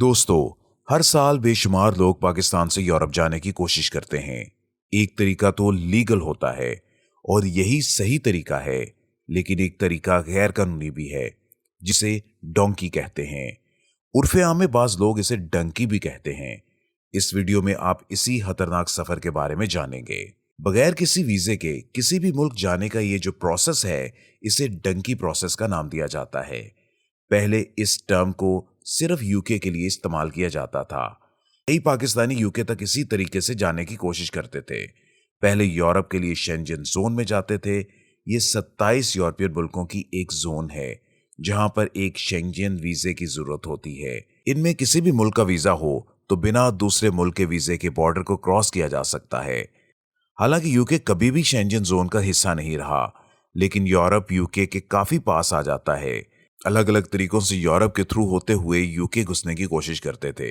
दोस्तों, हर साल बेशुमार लोग पाकिस्तान से यूरोप जाने की कोशिश करते हैं। एक तरीका तो लीगल होता है और यही सही तरीका है, लेकिन एक तरीका गैर कानूनी भी है जिसे डोंकी कहते हैं। उर्फे आम में बाज लोग इसे डंकी भी कहते हैं। इस वीडियो में आप इसी खतरनाक सफर के बारे में जानेंगे। बगैर किसी वीजे के किसी भी मुल्क जाने का ये जो प्रोसेस है, इसे डंकी प्रोसेस का नाम दिया जाता है। पहले इस टर्म को सिर्फ यूके के लिए इस्तेमाल किया जाता था। कई पाकिस्तानी यूके तक इसी तरीके से जाने की कोशिश करते थे। पहले यूरोप के लिए शेंजन जोन में जाते थे। ये 27 यूरोपियन मुल्कों की एक जोन है जहां पर एक शेंजन वीजे की जरूरत होती है। इनमें किसी भी मुल्क का वीजा हो तो बिना दूसरे मुल्क के वीजे के बॉर्डर को क्रॉस किया जा सकता है। हालांकि यूके कभी भी शेंजन जोन का हिस्सा नहीं रहा, लेकिन यूरोप यूके के काफी पास आ जाता है। अलग अलग तरीकों से यूरोप के थ्रू होते हुए यूके घुसने की कोशिश करते थे।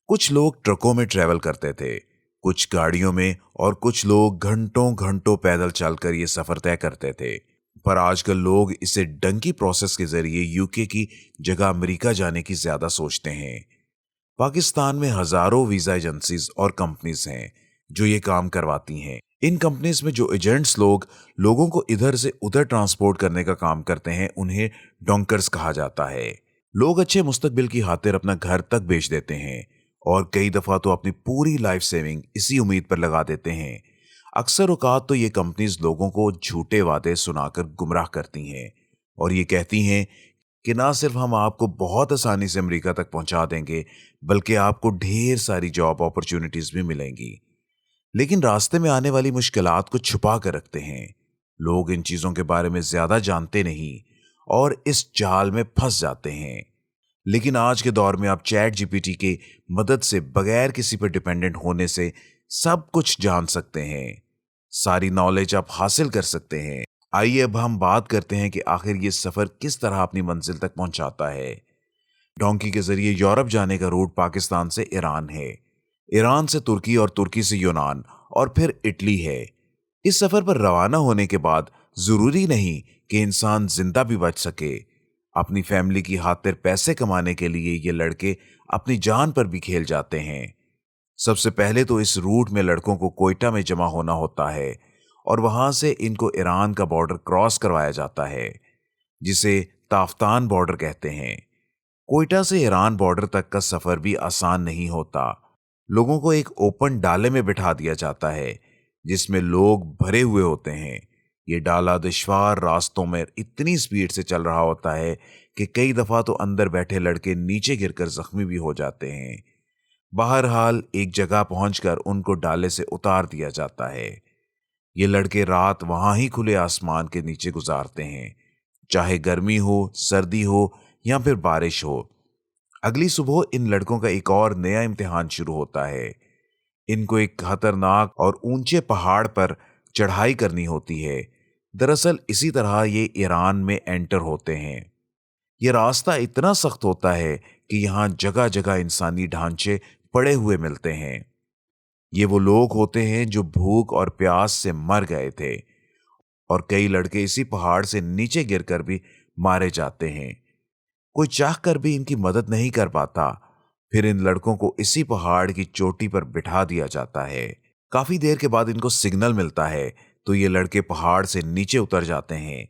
कुछ लोग ट्रकों में ट्रेवल करते थे, कुछ गाड़ियों में, और कुछ लोग घंटों घंटों पैदल चलकर ये सफर तय करते थे। पर आजकल लोग इसे डंकी प्रोसेस के जरिए यूके की जगह अमेरिका जाने की ज्यादा सोचते हैं। पाकिस्तान में हजारों वीजा एजेंसीज और कंपनीज हैं जो ये काम करवाती हैं। इन कंपनीज में जो एजेंट्स लोगों को इधर से उधर ट्रांसपोर्ट करने का काम करते हैं, उन्हें डोंकर्स कहा जाता है। लोग अच्छे मुस्तकबिल की खातिर अपना घर तक बेच देते हैं और कई दफा तो अपनी पूरी लाइफ सेविंग इसी उम्मीद पर लगा देते हैं। अक्सर औकात तो ये कंपनीज लोगों को झूठे वादे सुनाकर गुमराह करती हैं और ये कहती हैं कि ना सिर्फ हम आपको बहुत आसानी से अमेरिका तक पहुंचा देंगे, बल्कि आपको ढेर सारी जॉब अपॉर्चुनिटीज भी मिलेंगी। लेकिन रास्ते में आने वाली मुश्किलात को छुपा कर रखते हैं। लोग इन चीजों के बारे में ज्यादा जानते नहीं और इस जाल में फंस जाते हैं। लेकिन आज के दौर में आप चैट जीपीटी के मदद से बगैर किसी पर डिपेंडेंट होने से सब कुछ जान सकते हैं। सारी नॉलेज आप हासिल कर सकते हैं। आइए अब हम बात करते हैं कि आखिर ये सफर किस तरह अपनी मंजिल तक पहुंचाता है। डोंकी के जरिए यूरोप जाने का रूट पाकिस्तान से ईरान है, ईरान से तुर्की और तुर्की से यूनान और फिर इटली है। इस सफर पर रवाना होने के बाद जरूरी नहीं कि इंसान जिंदा भी बच सके। अपनी फैमिली की खातिर पैसे कमाने के लिए ये लड़के अपनी जान पर भी खेल जाते हैं। सबसे पहले तो इस रूट में लड़कों को कोयटा में जमा होना होता है और वहां से इनको ईरान का बॉर्डर क्रॉस करवाया जाता है, जिसे ताफ्तान बॉर्डर कहते हैं। कोयटा से ईरान बॉर्डर तक का सफर भी आसान नहीं होता। लोगों को एक ओपन डाले में बिठा दिया जाता है जिसमें लोग भरे हुए होते हैं। ये डाला दुश्वार रास्तों में इतनी स्पीड से चल रहा होता है कि कई दफा तो अंदर बैठे लड़के नीचे गिरकर जख्मी भी हो जाते हैं। बहरहाल एक जगह पहुंचकर उनको डाले से उतार दिया जाता है। ये लड़के रात वहां ही खुले आसमान के नीचे गुजारते हैं, चाहे गर्मी हो, सर्दी हो या फिर बारिश हो। अगली सुबह इन लड़कों का एक और नया इम्तिहान शुरू होता है। इनको एक खतरनाक और ऊंचे पहाड़ पर चढ़ाई करनी होती है। दरअसल इसी तरह ये ईरान में एंटर होते हैं। ये रास्ता इतना सख्त होता है कि यहाँ जगह जगह इंसानी ढांचे पड़े हुए मिलते हैं। ये वो लोग होते हैं जो भूख और प्यास से मर गए थे और कई लड़के इसी पहाड़ से नीचे गिरकर भी मारे जाते हैं। कोई चाहकर भी इनकी मदद नहीं कर पाता। फिर इन लड़कों को इसी पहाड़ की चोटी पर बिठा दिया जाता है। काफी देर के बाद इनको सिग्नल मिलता है तो ये लड़के पहाड़ से नीचे उतर जाते हैं।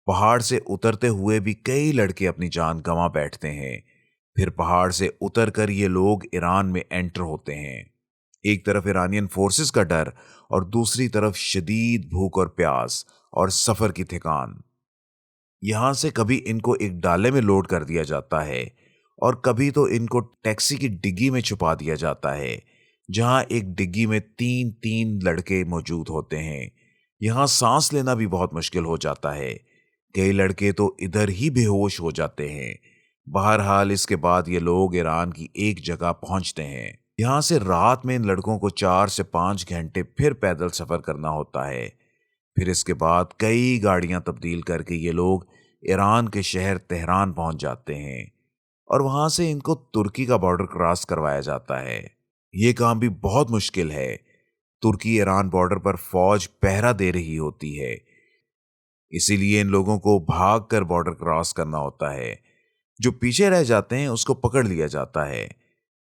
पहाड़ से उतरते हुए भी कई लड़के अपनी जान गंवा बैठते हैं। फिर पहाड़ से उतरकर ये लोग ईरान में एंटर होते हैं। एक तरफ ईरानियन फोर्सेस का डर और दूसरी तरफ शदीद भूख और प्यास और सफर की थकान। यहां से कभी इनको एक डाले में लोड कर दिया जाता है और कभी तो इनको टैक्सी की डिग्गी में छुपा दिया जाता है, जहां एक डिग्गी में तीन तीन लड़के मौजूद होते हैं। यहां सांस लेना भी बहुत मुश्किल हो जाता है। कई लड़के तो इधर ही बेहोश हो जाते हैं। बहरहाल इसके बाद ये लोग ईरान की एक जगह पहुंचते हैं। यहां से रात में इन लड़कों को 4 से 5 घंटे फिर पैदल सफर करना होता है। फिर इसके बाद कई गाड़ियां तब्दील करके ये लोग ईरान के शहर तेहरान पहुंच जाते हैं और वहां से इनको तुर्की का बॉर्डर क्रॉस करवाया जाता है। ये काम भी बहुत मुश्किल है। तुर्की ईरान बॉर्डर पर फौज पहरा दे रही होती है, इसीलिए इन लोगों को भाग कर बॉर्डर क्रॉस करना होता है। जो पीछे रह जाते हैं उसको पकड़ लिया जाता है।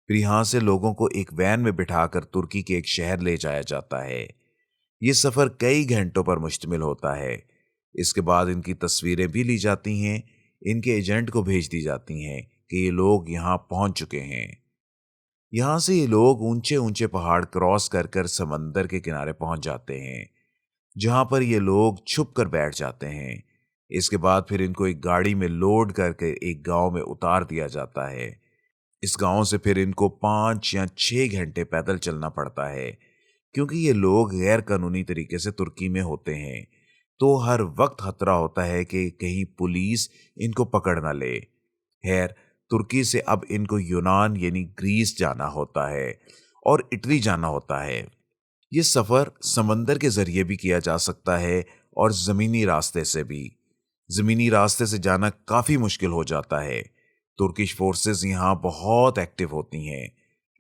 फिर यहां से लोगों को एक वैन में बिठाकर तुर्की के एक शहर ले जाया जाता है। ये सफर कई घंटों पर मुश्तमिल होता है। इसके बाद इनकी तस्वीरें भी ली जाती हैं, इनके एजेंट को भेज दी जाती हैं कि ये लोग यहाँ पहुंच चुके हैं। यहाँ से ये लोग ऊंचे ऊंचे पहाड़ क्रॉस कर कर समंदर के किनारे पहुंच जाते हैं, जहां पर ये लोग छुप कर बैठ जाते हैं। इसके बाद फिर इनको एक गाड़ी में लोड करके एक गांव में उतार दिया जाता है। इस गांव से फिर इनको 5 या 6 घंटे पैदल चलना पड़ता है, क्योंकि ये लोग गैर कानूनी तरीके से तुर्की में होते हैं, तो हर वक्त खतरा होता है कि कहीं पुलिस इनको पकड़ ना ले। खैर, तुर्की से अब इनको यूनान यानी ग्रीस जाना होता है और इटली जाना होता है। ये सफर समंदर के जरिए भी किया जा सकता है और जमीनी रास्ते से भी। जमीनी रास्ते से जाना काफी मुश्किल हो जाता है। तुर्किश फोर्सेस यहाँ बहुत एक्टिव होती हैं,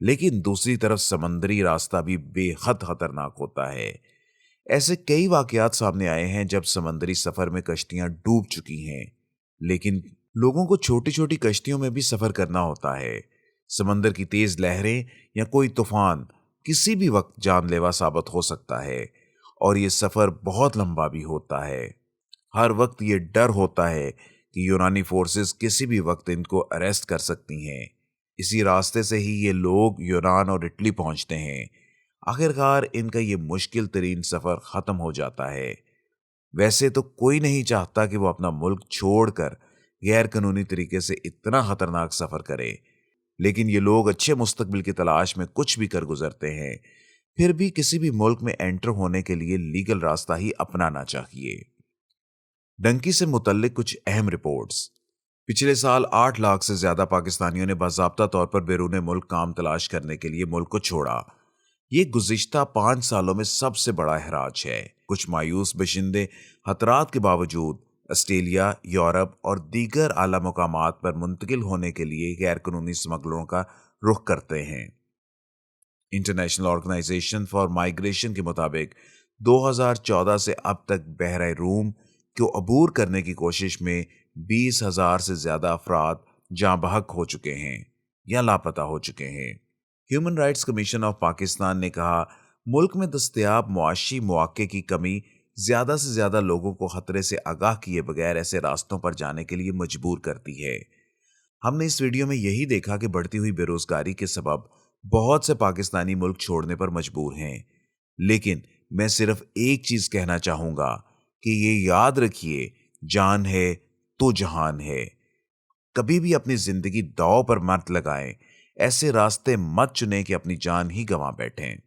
लेकिन दूसरी तरफ समंदरी रास्ता भी बेहद खतरनाक होता है। ऐसे कई वाकयात सामने आए हैं जब समंदरी सफर में कश्तियां डूब चुकी हैं, लेकिन लोगों को छोटी छोटी कश्तियों में भी सफर करना होता है। समंदर की तेज लहरें या कोई तूफान किसी भी वक्त जानलेवा साबित हो सकता है, और ये सफर बहुत लंबा भी होता है। हर वक्त ये डर होता है कि यूनानी फोर्सेस किसी भी वक्त इनको अरेस्ट कर सकती हैं। इसी रास्ते से ही ये लोग यूनान और इटली पहुंचते हैं। आखिरकार इनका ये मुश्किल तरीन सफर खत्म हो जाता है। वैसे तो कोई नहीं चाहता कि वो अपना मुल्क छोड़कर गैर कानूनी तरीके से इतना खतरनाक सफर करे, लेकिन ये लोग अच्छे मुस्तकबिल की तलाश में कुछ भी कर गुजरते हैं। फिर भी किसी भी मुल्क में एंटर होने के लिए लीगल रास्ता ही अपनाना चाहिए। डंकी से मुतल्लिक कुछ अहम रिपोर्ट्स। पिछले साल 8 लाख से ज्यादा पाकिस्तानियों ने बाज़ाब्ता तौर पर बैरूने मुल्क काम तलाश करने के लिए मुल्क को छोड़ा। ये गुज़िश्ता 5 सालों में सबसे बड़ा अहराज है। कुछ मायूस बशिंदे खतरात के बावजूद ऑस्ट्रेलिया, यूरोप और दीगर आला मुकामात पर मुंतकिल होने के लिए गैर कानूनी स्मगलरों का रुख करते हैं। इंटरनेशनल ऑर्गेनाइजेशन फॉर माइग्रेशन के मुताबिक 2014 से अब तक बहरा रूम को अबूर करने की कोशिश में 20,000 से ज्यादा अफराद जाँ बहक हो चुके हैं या लापता हो चुके हैं। Human rights commission of Pakistan ने कहा, मुल्क में दस्तयाब मुआशी मौके की कमी ज्यादा से ज्यादा लोगों को खतरे से आगाह किए बगैर ऐसे रास्तों पर जाने के लिए मजबूर करती है। हमने इस वीडियो में यही देखा कि बढ़ती हुई बेरोजगारी के सबब बहुत से पाकिस्तानी मुल्क छोड़ने पर मजबूर हैं। लेकिन मैं सिर्फ एक चीज कहना चाहूंगा कि ये याद रखिए, जान है तो जहान है। कभी भी अपनी जिंदगी दांव पर मत लगाएं। ऐसे रास्ते मत चुनें कि अपनी जान ही गंवा बैठें।